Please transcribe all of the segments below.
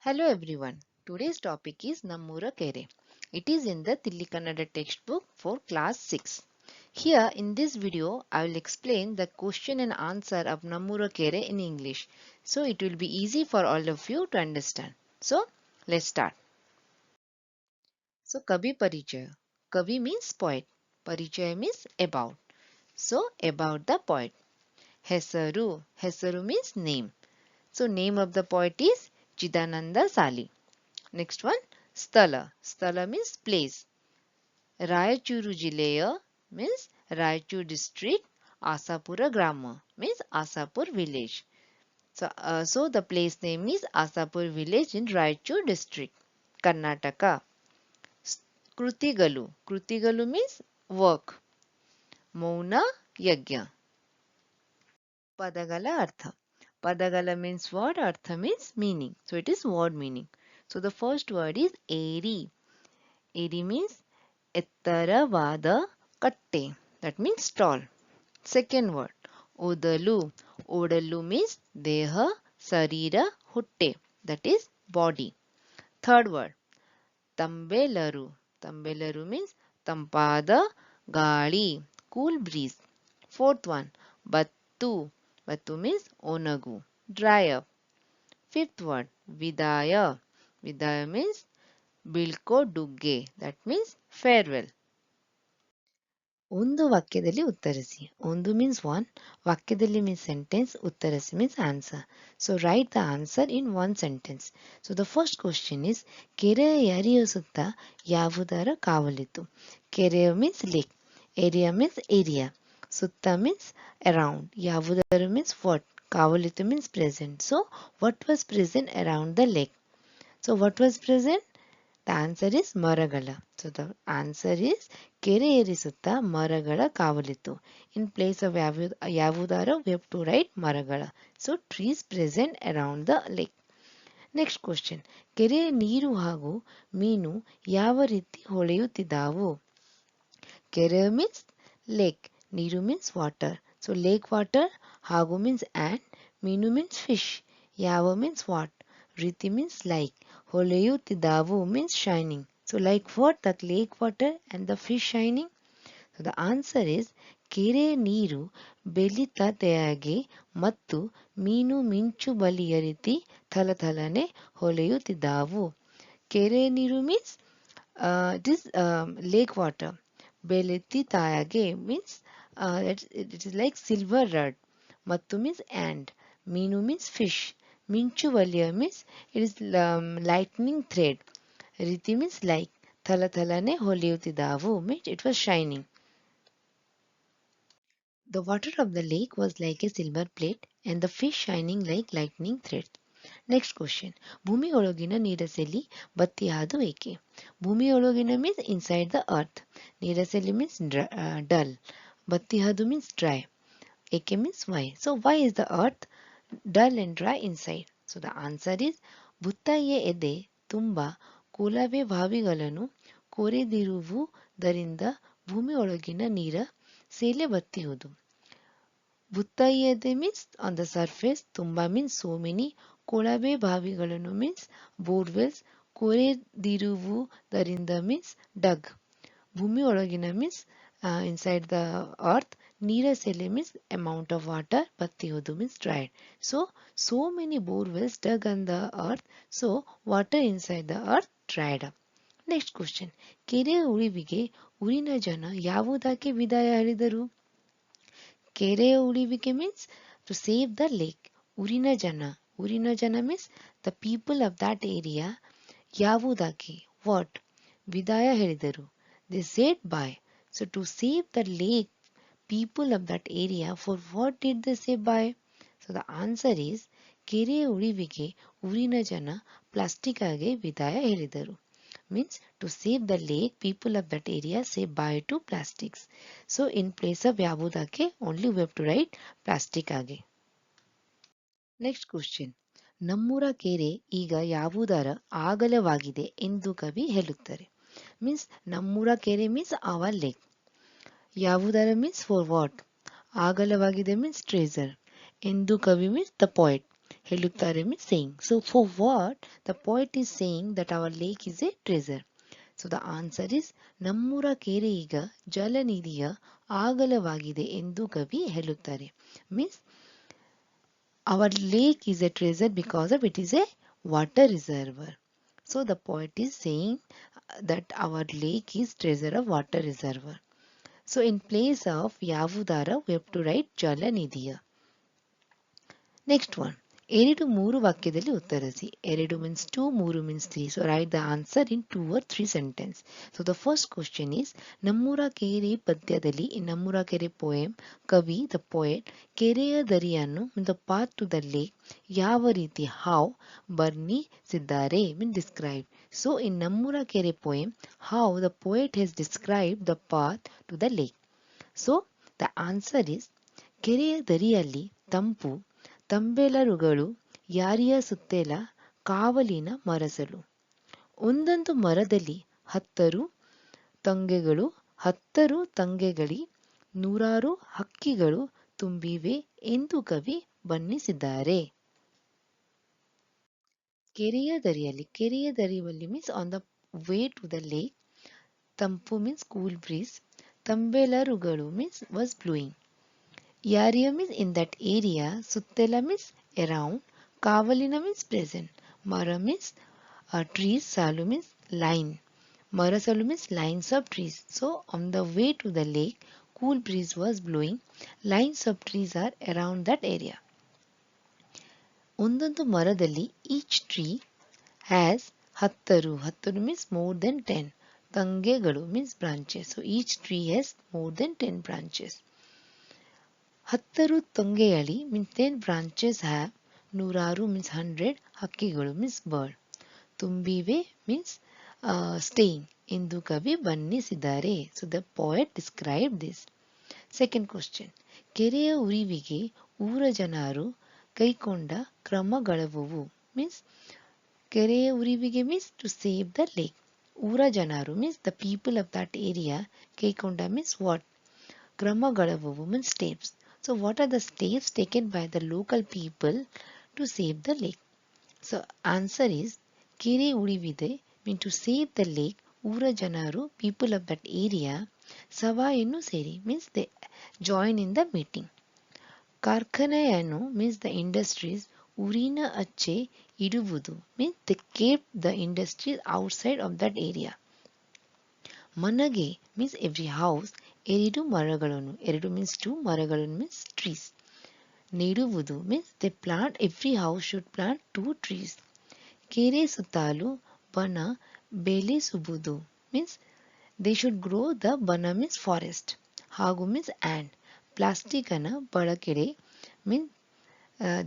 Hello everyone. Today's topic is Nammura Kere. It is in the Tilli Kannada textbook for class 6. Here in this video, I will explain the question and answer of Nammura Kere in English. So it will be easy for all of you to understand. So let's start. So Kavi Parichaya. Kavi means poet. Parichaya means about. So about the poet. Hesaru. Hesaru means name. So name of the poet is Chidananda Sali. Next one, Sthala. Sthala means place. Rayachuru Jileya means Rayachur district. Asapura Grama means Asapur village. So the place name is Asapur village in Rayachur district, Karnataka. Krutigalu. Krutigalu means work. Mauna Yagya. Padagala Artha. Padagala means word, Artha means meaning. So it is word meaning. So the first word is Eri. Eri means ಎತ್ತರವಾದ ಕಟ್ಟೆ. That means tall. Second word, ಓದಲು. ಓಡಲು means ದೇಹ, ಶರೀರ, ಹೊಟ್ಟೆ. That is body. Third word, ತಂಬೆಲರು. ತಂಬೆಲರು means ತಂಪಾದ ಗಾಳಿ, cool breeze. Fourth one, ಬತ್ತು. ಬತ್ತು means ಒಣಗು, dry up. Fifth word, ವಿದಾಯ. ವಿದಾಯ means ಬೀಳ್ಕೊಡುಗೆ. That means farewell. ಒಂದು ವಾಕ್ಯದಲ್ಲಿ ಉತ್ತರಿಸಿ. ಒಂದು means one, ವಾಕ್ಯದಲ್ಲಿ means sentence, ಉತ್ತರಿಸಿ means answer. So write the answer in one sentence. So the first question is, ಕೆರೆಯ ಎರೆಯ ಸುತ್ತ ಯಾವುದರ ಕಾವಲಿತ್ತು? ಕೆರೆಯ means lake, area means area, ಸುತ್ತ means around, ಯಾವುದರ means what, ಕಾವಲಿತ್ತು means present. So what was present around the lake? So what was present? The answer is ಮರಗಳ. So the answer is ಕೆರೆ ಏರಿಸುತ್ತ ಮರಗಳ ಕಾವಲಿತ್ತು. In place of ಯಾವುದಾರ we have to write ಮರಗಳ. So trees present around the lake. Next question. ಕೆರೆಯ ನೀರು ಹಾಗೂ ಮೀನು ಯಾವ ರೀತಿ ಹೊಳೆಯುತ್ತಿದ್ದಾವು? ಕೆರೆ means lake, ನೀರು means water. So lake water, ಹಾಗೂ means and, ಮೀನು means fish, ಯಾವ means what, ರೀತಿ means like, ಹೊಳೆಯುತ್ತಿದ್ದಾವು means shining. So like what? That lake water and the fish shining. So the answer is ಕೆರೆ ನೀರು ಬೆಳಿತತೆಯಾಗೆ ಮತ್ತು ಮೀನು ಮಿಂಚು ಬಲಿಯ ರೀತಿ ಥಲಥಲನೆ ಹೊಳೆಯುತ್ತಿದ್ದಾವು. ಕೆರೆ ನೀರು means it is lake water. ಬೆಳಿತಿತಾಯಾಗೆ means it is like silver rod. ಮತ್ತು means and. ಮೀನು means fish. ಮಿಂಚು ವಲಯ means it is lightning thread. ರೀತಿ means like. ಥಲಥಲನೆ ಹೊಳೆಯುತ್ತಿದ್ದಾವು means it was shining. The water of the lake was like a silver plate and the fish shining like lightning thread. Next question. ಭೂಮಿಯೊಳಗಿನ ನೀರಸೆಲಿ ಬತ್ತಿಯಾದು ಏಕೆ? ಭೂಮಿಯೊಳಗಿನ means inside the earth. ನೀರಸೆಲಿ means dull. ಬತ್ತಿಯಾದು means dry. ಏಕೆ means why. So why is the earth dull and dry inside? So the answer is ಭೂತಾಯಿಯ ಎದೆ ತುಂಬ ಕೊಳವೆ ಬಾವಿಗಳನ್ನು ಕೊರೆದಿರುವುದರಿಂದ ಭೂಮಿಯೊಳಗಿನ ನೀರ ಸೇಲೆ ಬತ್ತಿಯುವುದು. ಭೂತಾಯಿಯದೆ means on the surface, ತುಂಬ means so many, ಕೊಳವೆ ಬಾವಿಗಳನ್ನು means borewells, ಕೊರೆದಿರುವುದರಿಂದ means dug. ಭೂಮಿಯೊಳಗಿನ means inside the earth, ನೀರ ಸೆಲೆ means amount of water, ಬತ್ತಿಯುವುದು means dried. So many borewells dug on the earth, so water inside the earth dried up. Next question. ಕೆರೆಯ ಉಳಿವಿಗೆ ಊರಿನ ಜನ ಯಾವುದಕ್ಕೆ ವಿದಾಯ ಹೇಳಿದರು? ಕೆರೆಯ ಉಳಿವಿಗೆ means to save the lake. ಊರಿನ ಜನ. ಊರಿನ ಜನ means the people of that area. ಯಾವುದಕ್ಕೆ what? ವಿದಾಯ ಹೇಳಿದರು. They said bye. So to save the lake, people of that area, for what did they say bye? So the answer is ಕೆರೆಯ ಉಳಿವಿಗೆ ಊರಿನ ಜನ ಪ್ಲಾಸ್ಟಿಕ್ ಆಗಿ ವಿದಾಯ ಹೇಳಿದರು. Means to save the lake, people of that area say bye to plastics. So in place of ಯಾವುದಕ್ಕೆ only we have to write plastic ಆಗಿ. Next question. ನಮ್ಮೂರ ಕೆರೆ ಈಗ ಯಾವುದರ ಆಗಲವಾಗಿದೆ ಎಂದು ಕವಿ ಹೇಳುತ್ತಾರೆ? Means ನಮ್ಮೂರ ಕೆರೆ means our lake. ಯಾವುದರ means for what? ಆಗಲವಾಗಿದೆ means treasure. ಎಂದು ಕವಿ means the poet. ಹೇಳುತ್ತಾರೆ means saying. So for what the poet is saying that our lake is a treasure. So the answer is ನಮ್ಮೂರ ಕೆರೆ ಈಗ ಜಲನಿಧಿಯ ಆಗಲವಾಗಿದೆ ಎಂದು ಕವಿ ಹೇಳುತ್ತಾರೆ. Means our lake is a treasure because of it is a water reservoir. So the poet is saying that our lake is treasure of water reservoir. So in place of Yavudara we have to write Jalanidhiya. Next one. ಎರಡು ಮೂರು ವಾಕ್ಯದಲ್ಲಿ ಉತ್ತರಿಸಿ. ಎರಡು means two, ಮೂರು means three. So write the answer in two or three sentences. So the first question is ನಮ್ಮೂರ ಕೆರೆ ಪದ್ಯದಲ್ಲಿ in ನಮ್ಮೂರ ಕೆರೆ poem ಕವಿ the poet ಕೆರೆಯ ದರಿಯನ್ನು the path to the lake ಯಾವ ರೀತಿ how ವರ್ಣಿಸಿದ್ದಾರೆ means describe. So in ನಮ್ಮೂರ ಕೆರೆ poem how the poet has described the path to the lake. So the answer is ಕೆರೆಯ ದರಿಯಲ್ಲಿ ತಂಪು ತಂಬೆಲರುಗಳು ಯಾರಿಯ ಸುತ್ತೆಲ ಕಾವಲಿನ ಮರಸಲು. ಒಂದೊಂದು ಮರದಲ್ಲಿ ಹತ್ತರು ತಂಗೆಗಳಿ ನೂರಾರು ಹಕ್ಕಿಗಳು ತುಂಬಿವೆ ಎಂದು ಕವಿ ಬಣ್ಣಿಸಿದ್ದಾರೆ. ಕೆರೆಯ ದರಿಯಲ್ಲಿ means on the way to the lake. ತಂಪು ಮೀನ್ಸ್ ಕೂಲ್ ಬ್ರೀಸ್. ತಂಬೆಲರುಗಳು means was blowing. Area means in that area, Suttela means around, Kavalina means present, Mara means trees, Salu means line, Marasalu means lines of trees. So on the way to the lake, cool breeze was blowing, lines of trees are around that area. ಒಂದೊಂದು ಮರದಲ್ಲಿ each tree has ಹತ್ತರು means more than 10, ತಂಗೆಗಳು means branches. So each tree has more than 10 branches. ಹತ್ತರು ತಂಗೆಯಳಿ means 10 branches have. ನೂರಾರು means 100. ಹಕ್ಕಿಗಳು means bird. ತುಂಬಿವೆ means staying ಎಂದು ಕವಿ ಬಣ್ಣಿಸಿದ್ದಾರೆ. So the poet described this. Second question. ಕೆರೆಯ ಉರಿವಿಗೆ ಊರ ಜನರು ಕೈಕೊಂಡ ಕ್ರಮಗಳವುವು means ಕೆರೆಯ ಉರಿವಿಗೆ means to save the lake. ಊರ ಜನರು means the people of that area. ಕೈಕೊಂಡ means what? ಕ್ರಮಗಳವುವು means steps. So what are the steps taken by the local people to save the lake? So answer is Kere Udivide mean to save the lake. Ura Janaru, people of that area, Savayenu Seri means they join in the meeting. Karkhanayanu means the industries. Urina Ache Iduvudu means they kept the industries outside of that area. Manage means every house. Eridu Maragalonu. Eridu means two, Maragalonu means trees. Neduvudu means they plant, every house should plant 2 trees. Kere Sutalu Bana Bele Subudu means they should grow the Bana means forest. Hagu means and. Plasticana Badakere means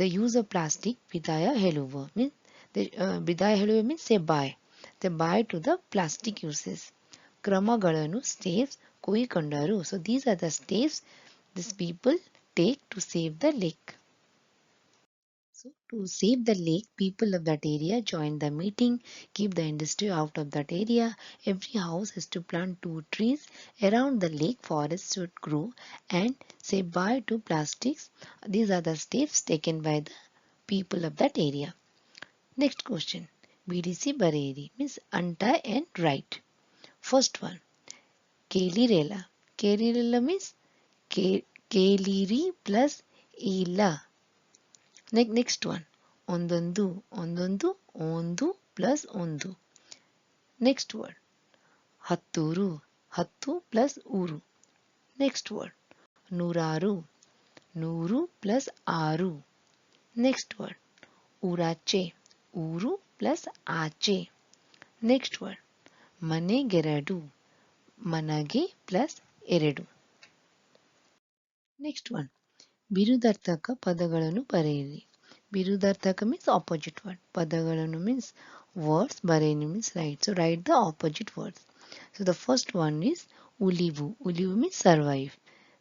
the use of plastic. Vidaya Heluva means Vidaya Heluva means say bye. They buy to the plastic uses. Kramagalanu steps koi kandaru. So these are the steps these people take to save the lake. So to save the lake, people of that area join the meeting, keep the industry out of that area. Every house has to plant 2 trees. Around the lake, forests should grow and say bye to plastics. These are the steps taken by the people of that area. Next question. BDC Bareri means untie and write. First one. Kelirela. Kelirela means Keliri plus Ila. Next one. Ondondu. Ondondu. Ondu plus Ondu. Next word. Hatturu. Hattu plus Uru. Next word. Nuraru. Nuru plus Aru. Next word. Urache. Uru plus Ache. Next word. Manegeradu. Manage plus Eredu. Next one. ಬಿರುದಾರ್ಥಕ ಪದಗಳನ್ನು ಬರೆಯಿರಿ. ಬಿರುದಾರ್ಥಕ means opposite word. ಪದಗಳನ್ನು means words. ಬರೆಯಿರಿ means write. So write the opposite words. So the first one is ulivu. Ulivu means survive.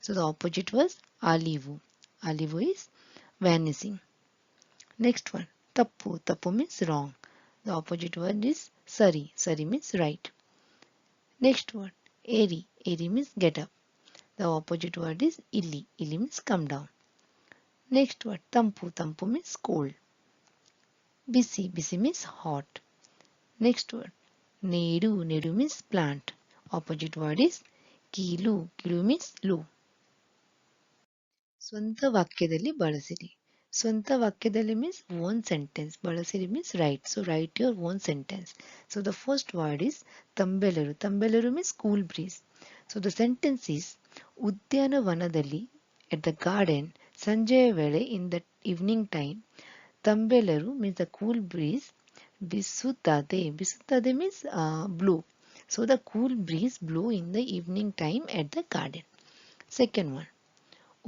So the opposite was alivu. Alivu is vanishing. Next one. Tappu. Tappu means wrong. The opposite word is sari. Sari means right. Next word. Eri. Eri means get up. The opposite word is illi. Illi means come down. Next word, tampu. Tampu means cold. Bisi, bisi means hot. Next word, nedu, nedu means plant. Opposite word is kilu, kilu means low. ಸ್ವಂತ ವಾಕ್ಯದಲ್ಲಿ ಬಳಸಿರಿ. ಸ್ವಂತ ವಾಕ್ಯದಲ್ಲಿ means one sentence. ಬಳಸಿರಿ means write. So write your own sentence. So the first word is ತಂಬೆಲರು. ತಂಬೆಲರು means cool breeze. So the sentence is ಉದ್ಯಾನವನದಲ್ಲಿ at the garden ಸಂಜೆಯ ವೇಳೆ in the evening time ತಂಬೆಲರು means the cool breeze ಬೀಸುತ್ತದೆ. ಬೀಸುತ್ತದೆ means blow. So the cool breeze blow in the evening time at the garden. Second one.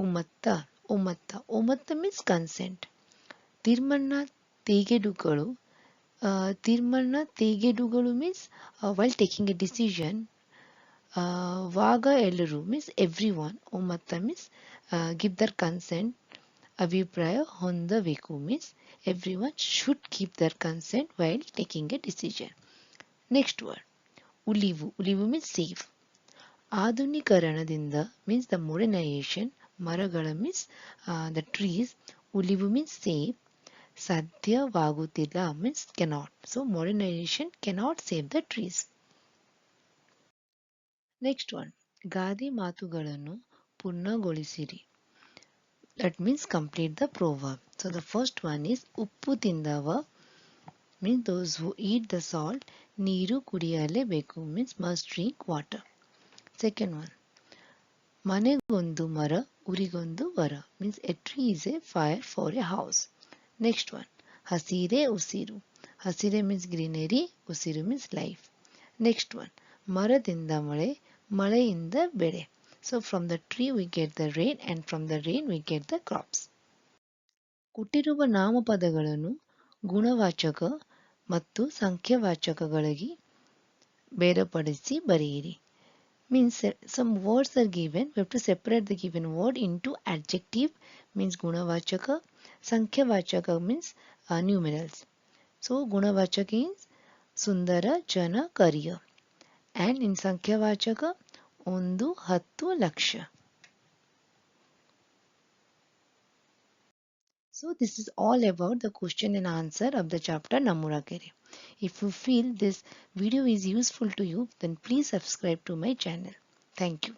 ಒಮ್ಮತ್ತ ಒಮ್ಮತ್ತ ಒಮ್ಮತ್ತ means consent ತೀರ್ಮಾನ ತೆಗೆದುಗಳು ತೀರ್ಮಾನ ತೆಗೆದುಗಳು means while taking a decision ವಾಗ ಎಲ್ಲರೂ means everyone ಒಮ್ಮತ್ತ ಮೀನ್ಸ್ ಗಿವ್ ದರ್ ಕನ್ಸೆಂಟ್ ಅಭಿಪ್ರಾಯ ಹೊಂದಬೇಕು means everyone should keep their consent while taking a decision. Next word ಉಲಿವು ಉಲಿವು ಮೀನ್ಸ್ ಸೇವ್ ಆಧುನೀಕರಣದಿಂದ ಮೀನ್ಸ್ ದ ಮಾಡರ್ನೈಸೇಷನ್ ಮರಗಳ ಮೀನ್ಸ್ ದ ಟ್ರೀಸ್ ಉಲಿವು ಮೀನ್ಸ್ ಸೇವ್ ಸಾಧ್ಯವಾಗುತ್ತಿಲ್ಲ means cannot so modernisation cannot save the trees. Next one ಗಾದೆ ಮಾತುಗಳನ್ನು ಪೂರ್ಣಗೊಳಿಸಿರಿ. That means complete the proverb. So the first one is ಉಪ್ಪು ತಿಂದವ means those who eat the salt ನೀರು ಕುಡಿಯಲೇಬೇಕು means must drink water. Second one ಮನೆಗೊಂದು ಮರ ಉರಿಗೊಂದು ವರ means a tree is a fire for a house. Next one ಹಸಿರೇ ಉಸಿರು. ಹಸಿರೇ ಮೀನ್ಸ್ ಗ್ರೀನರಿ, ಉಸಿರು ಮೀನ್ಸ್ ಲೈಫ್. ನೆಕ್ಸ್ಟ್ ಒನ್ ಮರದಿಂದ ಮಳೆ, ಮಳೆಯಿಂದ ಬೆಳೆ. So from the tree we get the rain and from the rain V get the crops. ಕೊಟ್ಟಿರುವ ನಾಮಪದಗಳನ್ನು ಗುಣವಾಚಕ ಮತ್ತು ಸಂಖ್ಯಾವಾಚಕಗಳಿಗೆ ಬೇರ್ಪಡಿಸಿ ಬರೆಯಿರಿ. Means some words are given, we have to separate the given word into adjective means gunavachaka, sankhya means numerals. So gunavachaka is sundara jana kariya and in sankhya ಒಂದು ಹತ್ತು lakh. So this is all about the question and answer of the chapter Namurakere. If you feel this video is useful to you, then please subscribe to my channel. Thank you.